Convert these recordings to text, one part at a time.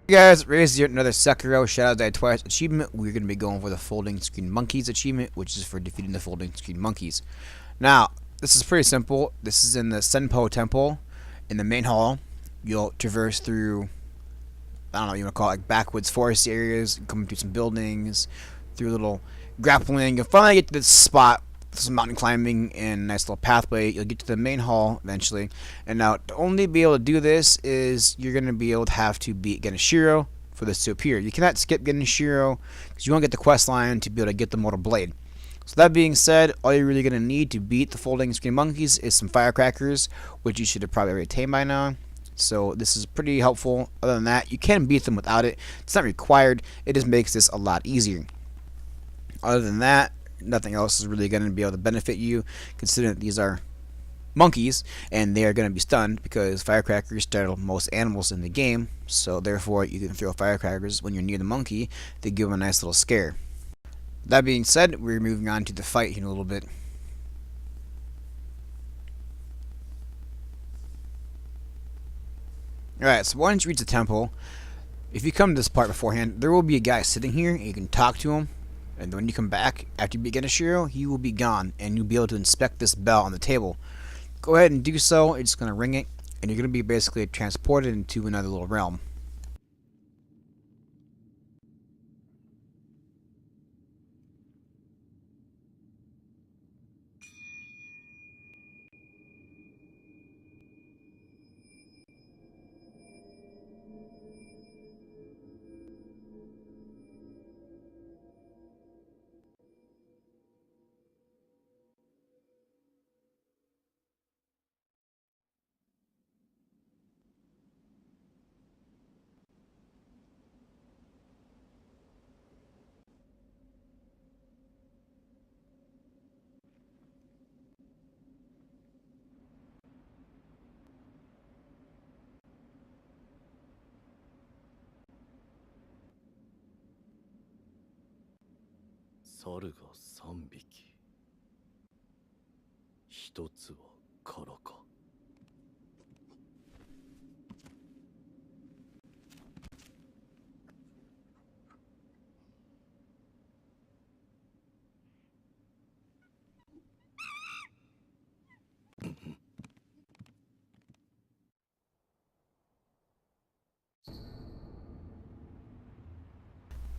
Hey guys, Raise here, another Sekiro Shadows Die Twice achievement. We're going to be going for the Folding Screen Monkeys achievement, which is for defeating the Folding Screen Monkeys. Now, this is pretty simple. This is in the Senpou Temple, in the main hall. You'll traverse through, I don't know what you want to call it, like backwoods forest areas, coming through some buildings, through a little grappling. You'll finally get to this spot, some mountain climbing and a nice little pathway. You'll get to the main hall eventually. And now, to only be able to do this is you're going to be able to have to beat Genichiro for this to appear. You cannot skip Genichiro because you won't get the quest line to be able to get the Mortal Blade. So that being said, all you're really going to need to beat the Folding Screen Monkeys is some firecrackers, which you should have probably already tamed by now. So this is pretty helpful. Other than that, you can beat them without it. It's not required. It just makes this a lot easier. Other than that, nothing else is really going to be able to benefit you, considering that these are monkeys and they are going to be stunned because firecrackers startle most animals in the game. So therefore, you can throw firecrackers when you're near the monkey to give them a nice little scare. That being said, we're moving on to the fight here in a little bit. Alright, so once you reach the temple, if you come to this part beforehand, there will be a guy sitting here and you can talk to him. And when you come back, after you beat Genichiro, he will be gone, and you'll be able to inspect this bell on the table. Go ahead and do so. You're just going to ring it, and you're going to be basically transported into another little realm.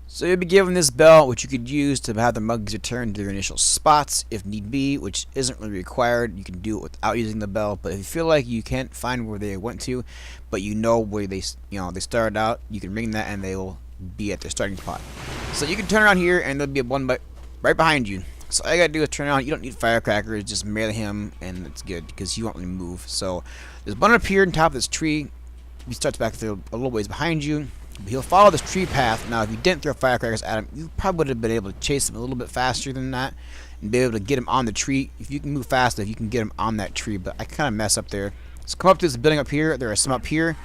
So you'll be given this bell, which you could use to have the monkeys return to their initial spots if need be, which isn't really required. You can do it without using the bell, but if you feel like you can't find where they went to, but you know where they started out, you can ring that and they will be at their starting spot. So you can turn around here and there'll be one right behind you. So all you gotta do is turn around. You don't need firecrackers, just melee him and it's good because he won't really move. So there's one up here on top of this tree. He starts back there a little ways behind you. But he'll follow this tree path. Now, if you didn't throw firecrackers at him, you probably would have been able to chase him a little bit faster than that and be able to get him on the tree. If you can move fast enough, you can get him on that tree. But I kind of mess up there. So come up to this building up here. There are some up here.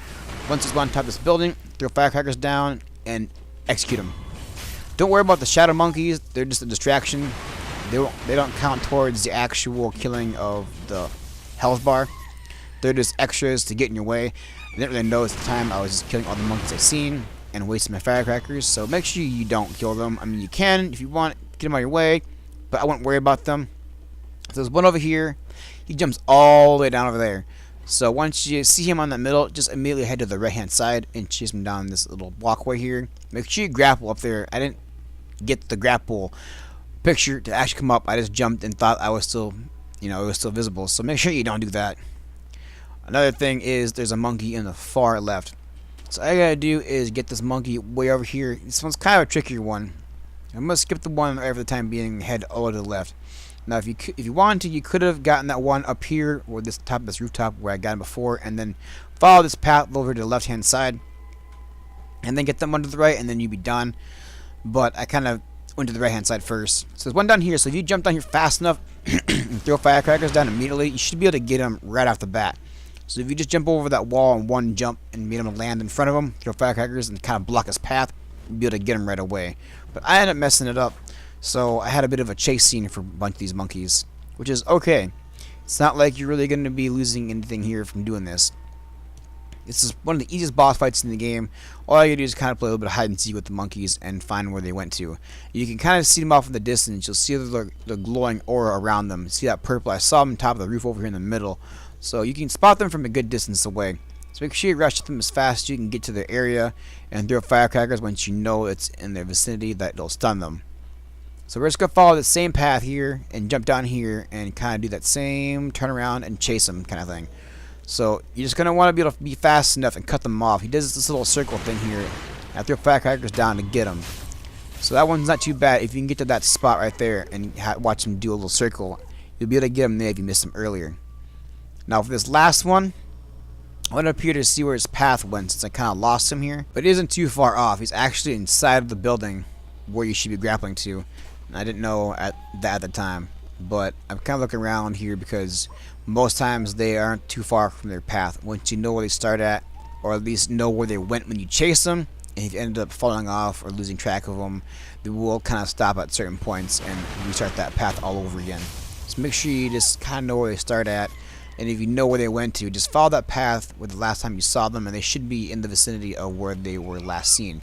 Once it's on top of this building, throw firecrackers down and execute them. Don't worry about the shadow monkeys. They're just a distraction. They don't count towards the actual killing of the health bar. They're just extras to get in your way. I didn't really notice at the time. I was just killing all the monkeys I seen and wasting my firecrackers. So make sure you don't kill them. I mean, you can if you want, get them out of your way, but I wouldn't worry about them. So there's one over here. He jumps all the way down over there. So once you see him on the middle, just immediately head to the right hand side and chase him down this little walkway here. Make sure you grapple up there. I didn't get the grapple picture to actually come up. I just jumped and thought I was still, it was still visible. So make sure you don't do that. Another thing is there's a monkey in the far left. So all I gotta do is get this monkey way over here. This one's kind of a trickier one. I'm gonna skip the one over the time being and head over to the left. Now if you wanted to, you could have gotten that one up here or this top of this rooftop where I got him before, and then follow this path over to the left hand side, and then get them one to the right, and then you'd be done. But I kind of went to the right hand side first. So there's one down here. So if you jump down here fast enough and throw firecrackers down immediately, you should be able to get them right off the bat. So if you just jump over that wall in one jump and made him land in front of him, throw firecrackers and kind of block his path, you'll be able to get him right away. But I ended up messing it up, so I had a bit of a chase scene for a bunch of these monkeys, which is okay. It's not like you're really going to be losing anything here from doing this. This is one of the easiest boss fights in the game. All you do is kind of play a little bit of hide and seek with the monkeys and find where they went to. You can kind of see them off in the distance. You'll see the glowing aura around them. See that purple? I saw them on top of the roof over here in the middle. So you can spot them from a good distance away. So make sure you rush them as fast as you can get to their area and throw firecrackers once you know it's in their vicinity that it'll stun them. So we're just going to follow the same path here and jump down here and kind of do that same turn around and chase them kind of thing. So you're just going to want to be able to be fast enough and cut them off. He does this little circle thing here. I throw firecrackers down to get him. So that one's not too bad. If you can get to that spot right there and watch him do a little circle, you'll be able to get him there if you missed him earlier. Now for this last one, I went up here to see where his path went since I kind of lost him here. But it isn't too far off. He's actually inside of the building where you should be grappling to. And I didn't know at the time. But I'm kind of looking around here because most times they aren't too far from their path. Once you know where they start at, or at least know where they went when you chase them, and if you end up falling off or losing track of them, they will kind of stop at certain points and restart that path all over again. So make sure you just kind of know where they start at. And if you know where they went to, just follow that path with the last time you saw them, and they should be in the vicinity of where they were last seen.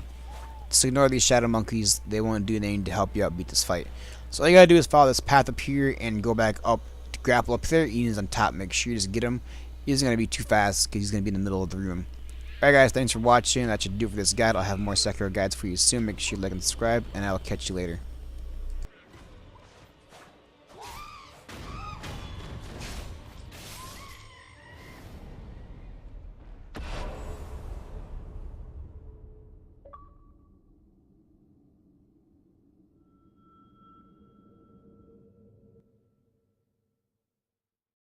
So ignore these shadow monkeys. They won't do anything to help you out beat this fight. So all you gotta do is follow this path up here and go back up to grapple up there. Ian's on top. Make sure you just get him. He isn't gonna be too fast because he's gonna be in the middle of the room. Alright guys, thanks for watching. That should do it for this guide. I'll have more Sekiro guides for you soon. Make sure you like and subscribe, and I'll catch you later.